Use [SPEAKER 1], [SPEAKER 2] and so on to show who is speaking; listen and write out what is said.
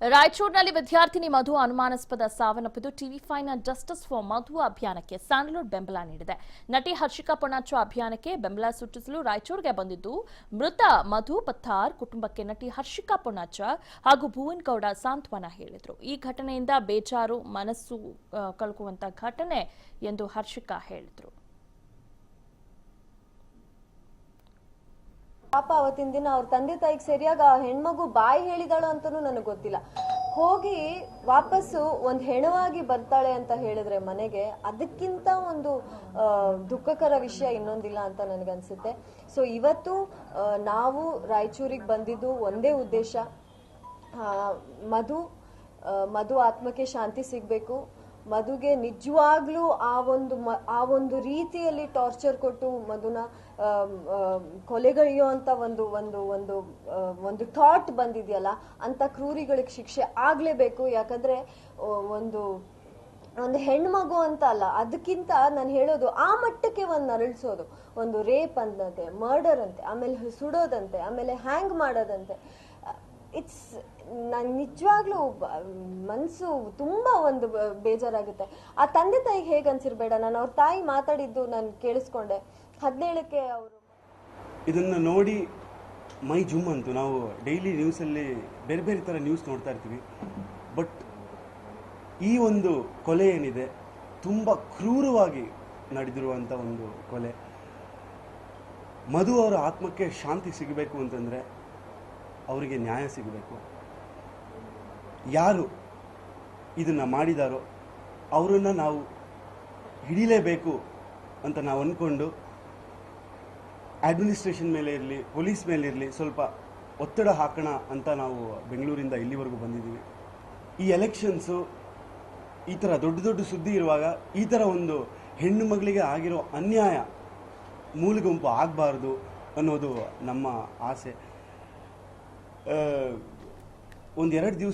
[SPEAKER 1] ರಾಯಚೂರಿನಲ್ಲಿ ವಿದ್ಯಾರ್ಥಿನಿ ಮಧು ಅನುಮಾನಾಸ್ಪದ ಸಾವನ್ನಪ್ಪಿದ್ದು ಟಿವಿ5 ನ ಜಸ್ಟಿಸ್ ಫಾರ್ ಮಧು ಅಭಿಯಾನಕ್ಕೆ ಸ್ಯಾಂಡಲ್ವುಡ್ ಬೆಂಬಲ ನೀಡಿದೆ. ನಟಿ ಹರ್ಷಿಕಾ ಪೊನ್ನಾಚ ಅಭಿಯಾನಕ್ಕೆ ಬೆಂಬಲ ಸೂಚಿಸಲು ರಾಯಚೂರಿಗೆ ಬಂದಿದ್ದು ಮೃತ ಮಧು ಪತ್ತಾರ್ ಕುಟುಂಬಕ್ಕೆ ನಟಿ ಹರ್ಷಿಕಾ ಪೊನ್ನಾಚ ಹಾಗೂ ಭುವನ್ ಗೌಡ ಸಾಂತ್ವನ ಹೇಳಿದರು. ಈ ಘಟನೆಯಿಂದ ಬೇಜಾರು, ಮನಸ್ಸು ಕಳಕುವಂತ ಘಟನೆ ಎಂದು ಹರ್ಷಿಕಾ ಹೇಳಿದರು.
[SPEAKER 2] ಪಾಪ ಅವತ್ತಿನ ದಿನ ಅವ್ರ ತಂದೆ ತಾಯಿಗೆ ಸರಿಯಾಗಿ ಆ ಹೆಣ್ಮಗು ಬಾಯಿ ಹೇಳಿದಾಳು ಅಂತಾನೂ ನನಗೆ ಗೊತ್ತಿಲ್ಲ. ಹೋಗಿ ವಾಪಸ್ಸು ಒಂದು ಹೆಣವಾಗಿ ಬರ್ತಾಳೆ ಅಂತ ಹೇಳಿದ್ರೆ ಮನೆಗೆ, ಅದಕ್ಕಿಂತ ಒಂದು ದುಃಖಕರ ವಿಷಯ ಇನ್ನೊಂದಿಲ್ಲ ಅಂತ ನನಗನ್ಸುತ್ತೆ. ಸೊ ಇವತ್ತು ನಾವು ರಾಯಚೂರಿಗೆ ಬಂದಿದ್ದು ಒಂದೇ ಉದ್ದೇಶ, ಮಧು ಆತ್ಮಕ್ಕೆ ಶಾಂತಿ ಸಿಗಬೇಕು. ಮಧುಗೆ ನಿಜವಾಗ್ಲೂ ಆ ಒಂದು ರೀತಿಯಲ್ಲಿ ಟಾರ್ಚರ್ ಕೊಟ್ಟು ಮಧುನ ಕೊಲೆಗಳೆಯೋ ಅಂತ ಒಂದು ಥಾಟ್ ಬಂದಿದೆಯಲ್ಲ, ಅಂತ ಕ್ರೂರಿಗಳಿಗೆ ಶಿಕ್ಷೆ ಆಗ್ಲೇಬೇಕು. ಯಾಕಂದ್ರೆ ಒಂದು ಹೆಣ್ಮಗು ಅಂತ ಅಲ್ಲ, ಅದಕ್ಕಿಂತ ನಾನು ಹೇಳೋದು ಆ ಮಟ್ಟಕ್ಕೆ ಒಂದು ನರಳಿಸೋದು, ಒಂದು ರೇಪ್ ಅಂತೆ, ಮರ್ಡರ್ ಅಂತೆ, ಆಮೇಲೆ ಸುಡೋದಂತೆ, ಆಮೇಲೆ ಹ್ಯಾಂಗ್ ಮಾಡೋದಂತೆ. ನನ್ ನಿಜವಾಗ್ಲೂ ಮನ್ಸು ತುಂಬಾ ಒಂದು ಬೇಜಾರಾಗುತ್ತೆ. ಆ ತಂದೆ ತಾಯಿಗೆ ಹೇಗೆ ಅನ್ಸಿರ್ಬೇಡ. ನಾನು ಅವ್ರ ತಾಯಿ ಮಾತಾಡಿದ್ದು ನಾನು ಕೇಳಿಸ್ಕೊಂಡೆ. 17ಕ್ಕೆ ಅವರು
[SPEAKER 3] ಇದನ್ನ ನೋಡಿ ಮೈ ಜುಮ್ ಅಂತು. ನಾವು ಡೈಲಿ ನ್ಯೂಸಲ್ಲಿ ಬೇರೆ ಬೇರೆ ಥರ ನ್ಯೂಸ್ ನೋಡ್ತಾ ಇರ್ತೀವಿ. ಬಟ್ ಈ ಒಂದು ಕೊಲೆ ಏನಿದೆ ತುಂಬ ಕ್ರೂರವಾಗಿ ನಡೆದಿರುವಂಥ ಒಂದು ಕೊಲೆ. ಮಧು ಅವರ ಆತ್ಮಕ್ಕೆ ಶಾಂತಿ ಸಿಗಬೇಕು ಅಂತಂದರೆ ಅವರಿಗೆ ನ್ಯಾಯ ಸಿಗಬೇಕು. ಯಾರು ಇದನ್ನು ಮಾಡಿದಾರೋ ಅವರನ್ನು ನಾವು ಹಿಡಿಲೇಬೇಕು ಅಂತ ನಾವು ಅಂದ್ಕೊಂಡು ಅಡ್ಮಿನಿಸ್ಟ್ರೇಷನ್ ಮೇಲೆ ಇರಲಿ, ಪೊಲೀಸ್ ಮೇಲೆ ಇರಲಿ ಸ್ವಲ್ಪ ಒತ್ತಡ ಹಾಕೋಣ ಅಂತ ನಾವು ಬೆಂಗಳೂರಿಂದ ಇಲ್ಲಿವರೆಗೂ ಬಂದಿದ್ದೀವಿ. ಈ ಎಲೆಕ್ಷನ್ಸು ಈ ಥರ ದೊಡ್ಡ ದೊಡ್ಡ ಸುದ್ದಿ ಇರುವಾಗ ಈ ಥರ ಒಂದು ಹೆಣ್ಣು ಮಗಳಿಗೆ ಆಗಿರೋ ಅನ್ಯಾಯ ಮೂಲೆಗುಂಪು ಆಗಬಾರ್ದು ಅನ್ನೋದು ನಮ್ಮ ಆಸೆ. ಒಂದೆರಡು ದಿವಸ